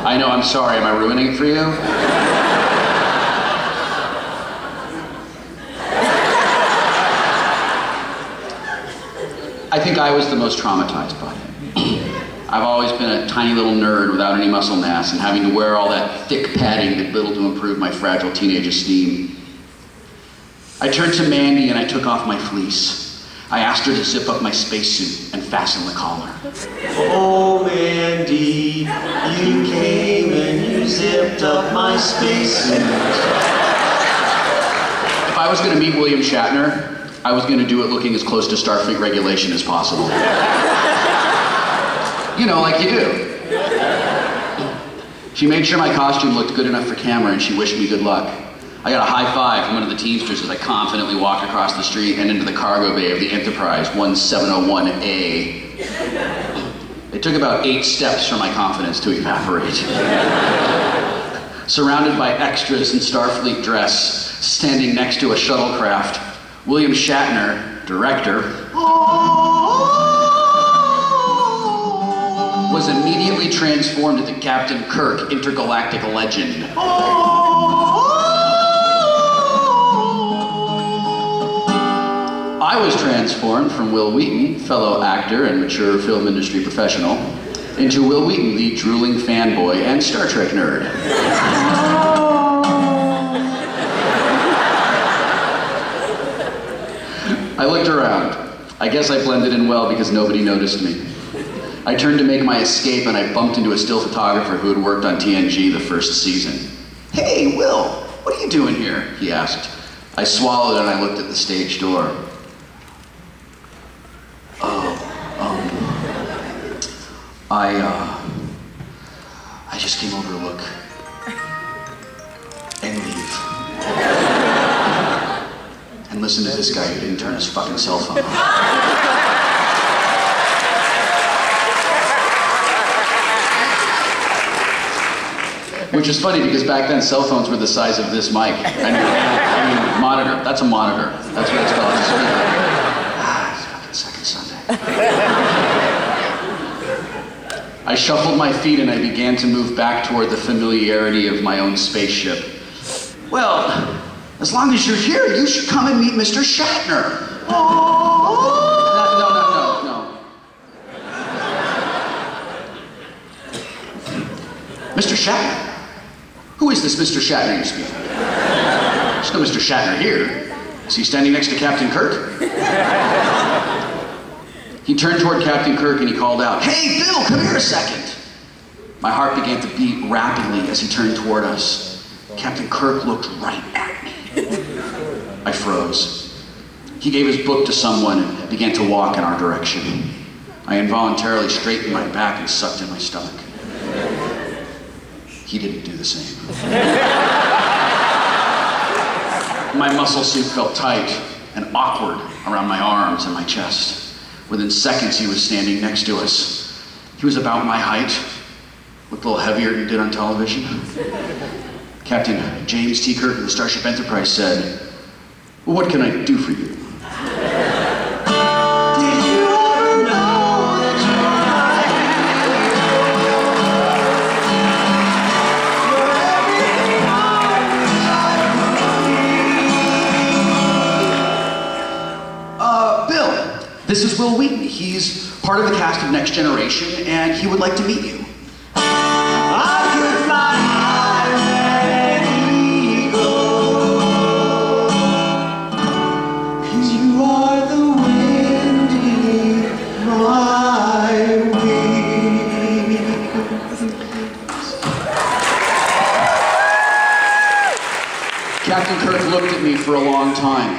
I know, I'm sorry. Am I ruining it for you? I think I was the most traumatized by it. I've always been a tiny little nerd without any muscle mass, and having to wear all that thick padding did little to improve my fragile teenage esteem. I turned to Mandy and I took off my fleece. I asked her to zip up my spacesuit and fasten the collar. Oh, Mandy, you came and you zipped up my spacesuit. If I was going to meet William Shatner, I was going to do it looking as close to Starfleet regulation as possible. You know, like you do. She made sure my costume looked good enough for camera and she wished me good luck. I got a high five from one of the Teamsters as I confidently walked across the street and into the cargo bay of the Enterprise 1701A. It took about 8 steps for my confidence to evaporate. Surrounded by extras in Starfleet dress, standing next to a shuttlecraft, William Shatner, director, was immediately transformed into Captain Kirk, intergalactic legend. I was transformed from Wil Wheaton, fellow actor and mature film industry professional, into Wil Wheaton, the drooling fanboy and Star Trek nerd. I looked around. I guess I blended in well because nobody noticed me. I turned to make my escape and I bumped into a still photographer who had worked on TNG the first season. "Hey, Will, what are you doing here?" he asked. I swallowed and I looked at the stage door. I just came over to look and leave. And listen to this guy who didn't turn his fucking cell phone on. Which is funny because back then cell phones were the size of this mic. I mean, monitor. That's a monitor. That's what it's called. It's fucking second Sunday. I shuffled my feet and I began to move back toward the familiarity of my own spaceship. "Well, as long as you're here, you should come and meet Mr. Shatner." No. Mr. Shatner? Who is this Mr. Shatner you speak of? There's no Mr. Shatner here. Is he standing next to Captain Kirk? He turned toward Captain Kirk and he called out, "Hey, Bill, come here a second." My heart began to beat rapidly as he turned toward us. Captain Kirk looked right at me. I froze. He gave his book to someone and began to walk in our direction. I involuntarily straightened my back and sucked in my stomach. He didn't do the same. My muscle suit felt tight and awkward around my arms and my chest. Within seconds, he was standing next to us. He was about my height, looked a little heavier than he did on television. Captain James T. Kirk of the Starship Enterprise said, "Well, what can I do for you?" This is Wil Wheaton. He's part of the cast of Next Generation, and he would like to meet you. I could fly high as an eagle, 'cause you are the wind in my wings. Captain Kirk looked at me for a long time.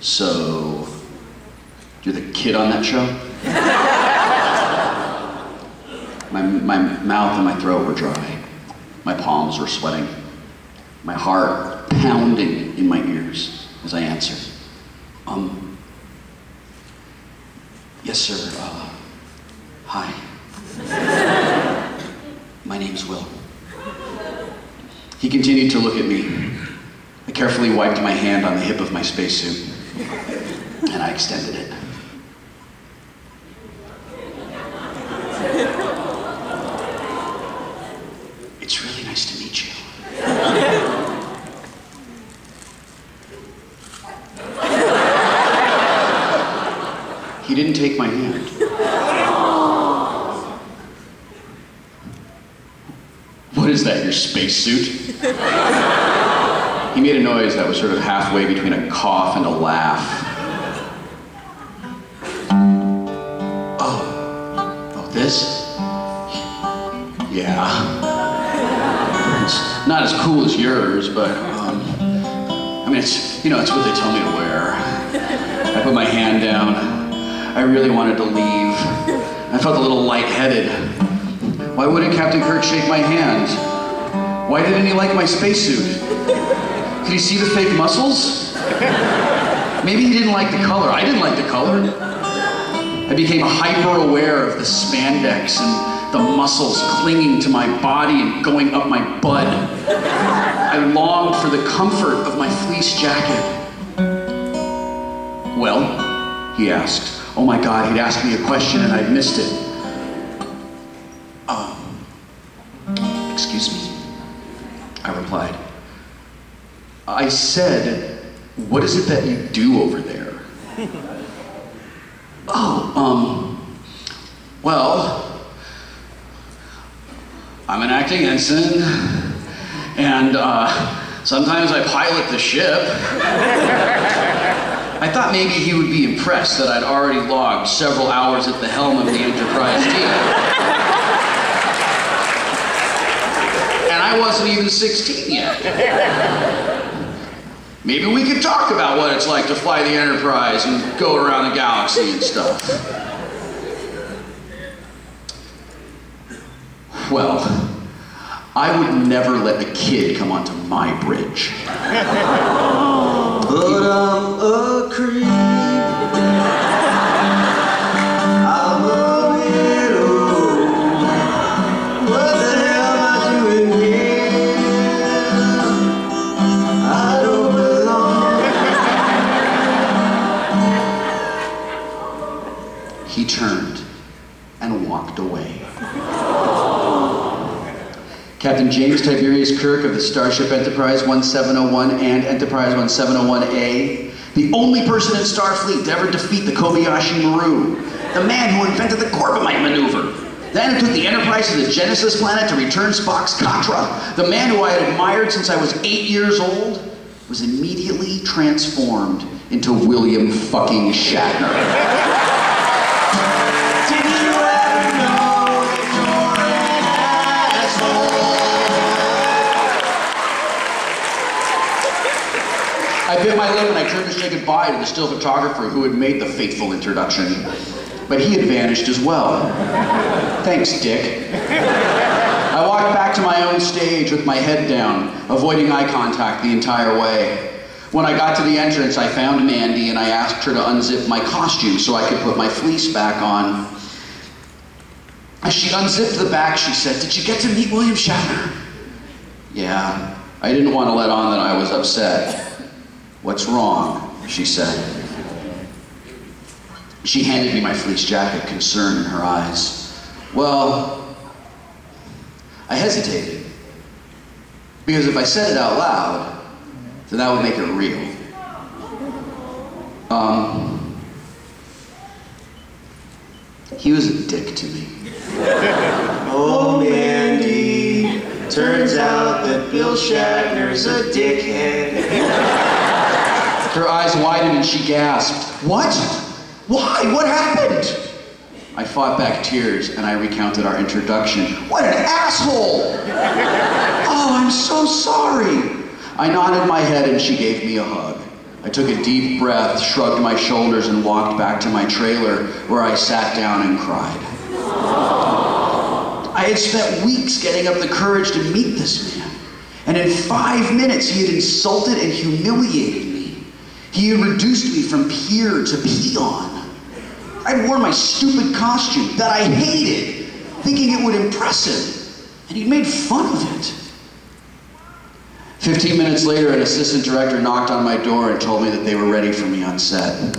"So, you're the kid on that show?" My mouth and my throat were dry. My palms were sweating. My heart pounding in my ears as I answered. Yes, sir. Hi. My name's Will." He continued to look at me. I carefully wiped my hand on the hip of my spacesuit. And I extended it. he didn't take my hand. What is that, your spacesuit? He made a noise that was sort of halfway between a cough and a laugh. Oh, this? Yeah. It's not as cool as yours, but, I mean, it's what they tell me to wear. I put my hand down. I really wanted to leave. I felt a little lightheaded. Why wouldn't Captain Kirk shake my hand? Why didn't he like my spacesuit? Could he see the fake muscles? Maybe he didn't like the color. I didn't like the color. I became hyper-aware of the spandex and the muscles clinging to my body and going up my butt. I longed for the comfort of my fleece jacket. Well, he asked. Oh my God, he'd asked me a question and I'd missed it. Excuse me, I replied. I said, what is it that you do over there? Well, I'm an acting ensign, and sometimes I pilot the ship. I thought maybe he would be impressed that I'd already logged several hours at the helm of the Enterprise D. And I wasn't even 16 yet. Maybe we could talk about what it's like to fly the Enterprise and go around the galaxy and stuff. Well, I would never let a kid come onto my bridge. But I'm a creep. I'm a widow. What the hell am I doing here? I don't belong. He turned and walked away. Captain James Tiberius Kirk of the Starship Enterprise 1701 and Enterprise 1701A, the only person in Starfleet to ever defeat the Kobayashi Maru, the man who invented the Corbomite maneuver, then who took the Enterprise to the Genesis planet to return Spock's Contra, the man who I had admired since I was 8 years old, was immediately transformed into William fucking Shatner. I bit my lip and I turned to say goodbye to the still photographer who had made the fateful introduction. But he had vanished as well. Thanks, Dick. I walked back to my own stage with my head down, avoiding eye contact the entire way. When I got to the entrance, I found Mandy and I asked her to unzip my costume so I could put my fleece back on. As she unzipped the back, she said, "Did you get to meet William Shatner?" Yeah, I didn't want to let on that I was upset. "What's wrong?" she said. She handed me my fleece jacket, concern in her eyes. Well, I hesitated. Because if I said it out loud, then that would make it real. He was a dick to me. Oh, Mandy, turns out that Bill Shatner's a dickhead. Her eyes widened and she gasped. "What? Why? What happened?" I fought back tears and I recounted our introduction. "What an asshole!" "Oh, I'm so sorry." I nodded my head and she gave me a hug. I took a deep breath, shrugged my shoulders, and walked back to my trailer where I sat down and cried. I had spent weeks getting up the courage to meet this man, and in 5 minutes he had insulted and humiliated me. He had reduced me from peer to peon. I'd worn my stupid costume that I hated, thinking it would impress him, and he'd made fun of it. 15 minutes later, an assistant director knocked on my door and told me that they were ready for me on set.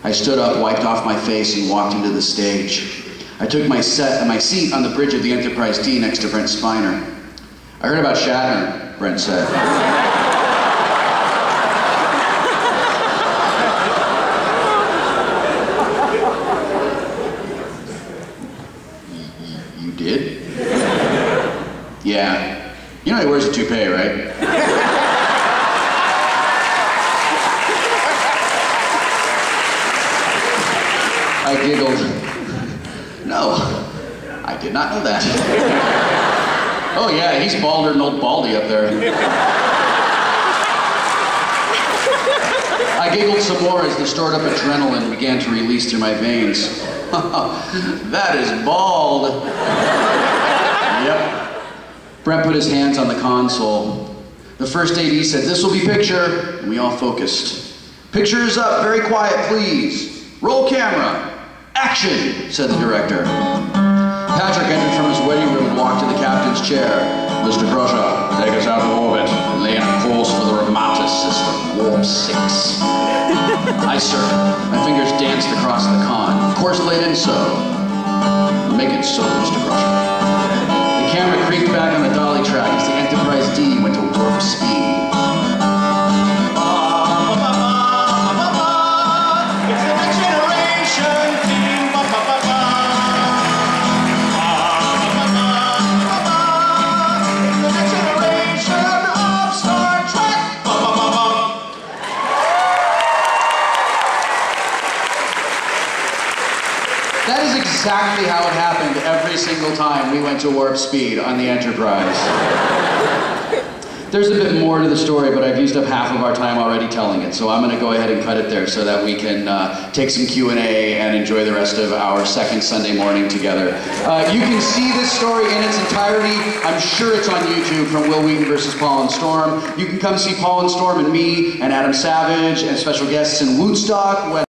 I stood up, wiped off my face, and walked into the stage. I took my seat on the bridge of the Enterprise D next to Brent Spiner. "I heard about Shatner," Brent said. You did? Yeah. You know he wears a toupee, right? I giggled. No, I did not know that. Oh yeah, he's balder than old Baldy up there. I giggled some more as the stored up adrenaline began to release through my veins. That is bald. Yep. Brent put his hands on the console. The first AD said, "This will be picture," and we all focused. "Picture is up, very quiet, please. Roll camera. Action," said the director. Patrick entered from his waiting room and walked to the captain's chair. "Mr. Crusher, take us out of orbit and lay in a course for the Ramatus system, warp 6. "Aye, sir." My fingers danced across the con. "Course laid in so." "Make it so, Mr. Crusher." The camera creaked back on the dolly track as the Enterprise D went to warp speed. It's the next generation team. It's the next generation of Star Trek. That is exactly how it happened every single time we went to warp speed on the Enterprise. There's a bit more to the story, but I've used up half of our time already telling it, so I'm going to go ahead and cut it there so that we can take some Q&A and enjoy the rest of our second Sunday morning together. You can see this story in its entirety. I'm sure it's on YouTube from Wil Wheaton versus Paul and Storm. You can come see Paul and Storm and me and Adam Savage and special guests in Woodstock.